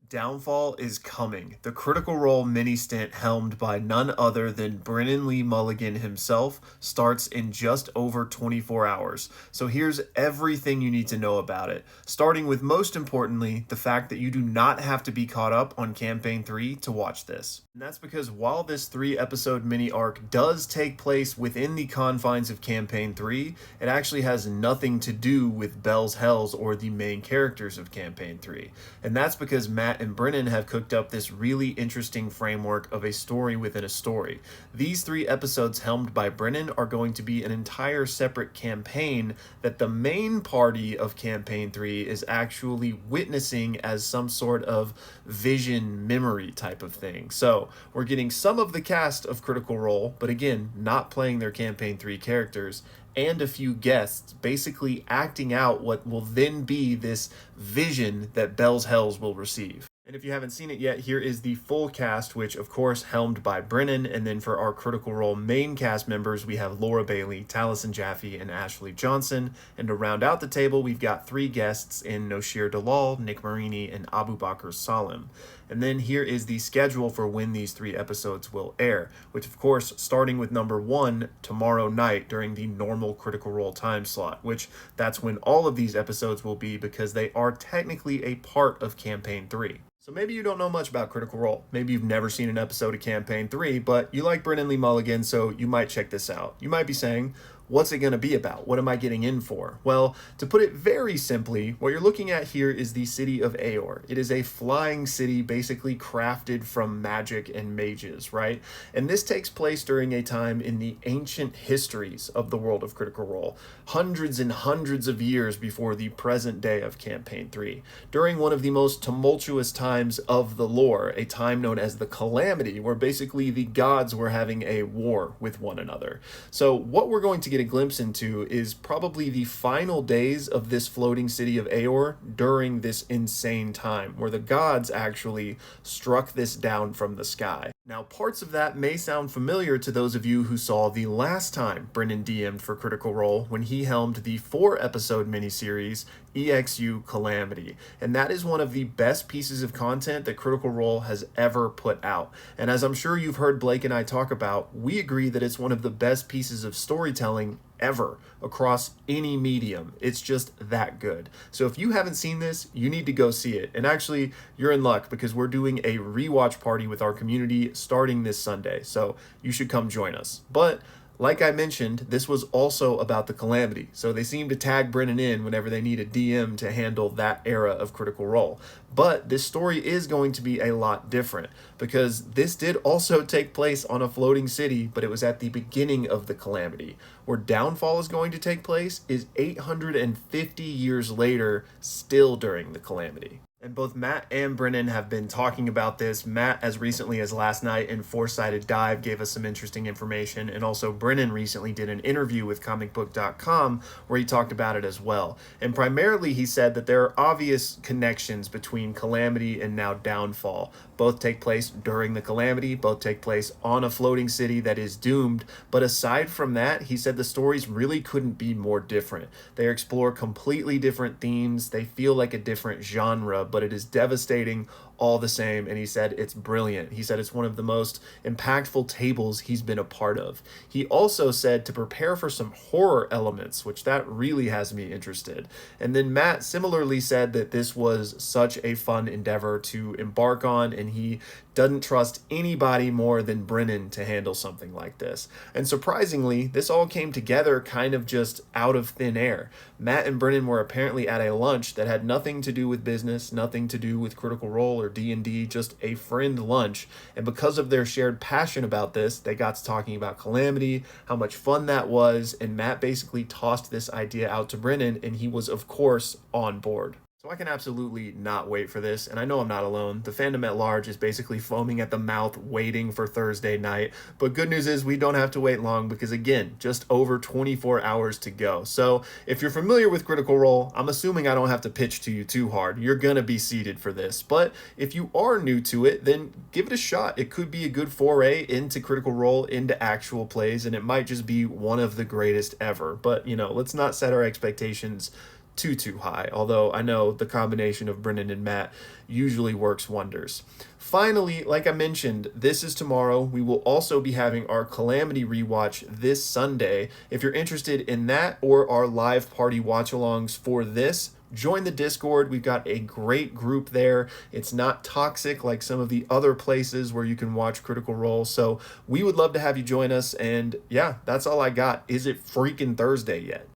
Downfall is coming. The Critical Role mini stint, helmed by none other than Brennan Lee Mulligan himself, starts in just over 24 hours. So here's everything you need to know about it, starting with, most importantly, the fact that you do not have to be caught up on Campaign 3 to watch this. And that's because while this 3-episode mini arc does take place within the confines of Campaign 3, it actually has nothing to do with Bell's Hells or the main characters of Campaign 3. And that's because Matt and Brennan have cooked up this really interesting framework of a story within a story. These 3 episodes helmed by Brennan are going to be an entire separate campaign that the main party of Campaign 3 is actually witnessing as some sort of vision memory type of thing. So we're getting some of the cast of Critical Role, but again, not playing their Campaign 3 characters, and a few guests basically acting out what will then be this vision that Bell's Hells will receive. And if you haven't seen it yet, here is the full cast, which of course helmed by Brennan. And then for our Critical Role main cast members, we have Laura Bailey, Taliesin Jaffe, and Ashley Johnson. And to round out the table, we've got 3 guests in Noshir Dalal, Nick Marini, and Abu Bakr Salim. And then here is the schedule for when these 3 episodes will air, which of course, starting with number 1 tomorrow night during the normal Critical Role time slot, which that's when all of these episodes will be because they are technically a part of Campaign 3. So maybe you don't know much about Critical Role. Maybe you've never seen an episode of Campaign 3, but you like Brennan Lee Mulligan, so you might check this out. You might be saying, what's it going to be about? What am I getting in for? Well, to put it very simply, what you're looking at here is the city of Aeor. It is a flying city basically crafted from magic and mages, right? And this takes place during a time in the ancient histories of the world of Critical Role, hundreds and hundreds of years before the present day of Campaign 3, during one of the most tumultuous times of the lore, a time known as the Calamity, where basically the gods were having a war with one another. So what we're going to get a glimpse into is probably the final days of this floating city of Aeor during this insane time, where the gods actually struck this down from the sky. Now, parts of that may sound familiar to those of you who saw the last time Brennan DM'd for Critical Role when he helmed the 4-episode miniseries ExU Calamity. And that is one of the best pieces of content that Critical Role has ever put out. And as I'm sure you've heard Blake and I talk about, we agree that it's one of the best pieces of storytelling ever across any medium. It's just that good. So if you haven't seen this, you need to go see it. And actually, you're in luck because we're doing a rewatch party with our community starting this Sunday. So you should come join us. But like I mentioned, this was also about the Calamity, so they seem to tag Brennan in whenever they need a DM to handle that era of Critical Role. But this story is going to be a lot different, because this did also take place on a floating city, but it was at the beginning of the Calamity. Where Downfall is going to take place is 850 years later, still during the Calamity. And both Matt and Brennan have been talking about this. Matt, as recently as last night in Four-Sided Dive, gave us some interesting information. And also Brennan recently did an interview with comicbook.com where he talked about it as well. And primarily he said that there are obvious connections between Calamity and now Downfall. Both take place during the Calamity, both take place on a floating city that is doomed. But aside from that, he said the stories really couldn't be more different. They explore completely different themes. They feel like a different genre, but it is devastating all the same. And he said it's brilliant. He said it's one of the most impactful tables he's been a part of. He also said to prepare for some horror elements, which that really has me interested. And then Matt similarly said that this was such a fun endeavor to embark on, and he doesn't trust anybody more than Brennan to handle something like this. And surprisingly, this all came together kind of just out of thin air. Matt and Brennan were apparently at a lunch that had nothing to do with business, nothing to do with Critical Role or D&D, just a friend lunch. And because of their shared passion about this, they got to talking about Calamity, how much fun that was, and Matt basically tossed this idea out to Brennan, and he was, of course, on board. So I can absolutely not wait for this, and I know I'm not alone. The fandom at large is basically foaming at the mouth waiting for Thursday night, but good news is we don't have to wait long because, again, just over 24 hours to go. So if you're familiar with Critical Role, I'm assuming I don't have to pitch to you too hard. You're gonna be seated for this, but if you are new to it, then give it a shot. It could be a good foray into Critical Role, into actual plays, and it might just be one of the greatest ever. But, let's not set our expectations too high, although I know the combination of Brennan and Matt usually works wonders. Finally, like I mentioned, this is tomorrow. We will also be having our Calamity rewatch this Sunday. If you're interested in that or our live party watch-alongs for this, join the Discord. We've got a great group there. It's not toxic like some of the other places where you can watch Critical Role. So we would love to have you join us. And yeah, that's all I got. Is it freaking Thursday yet?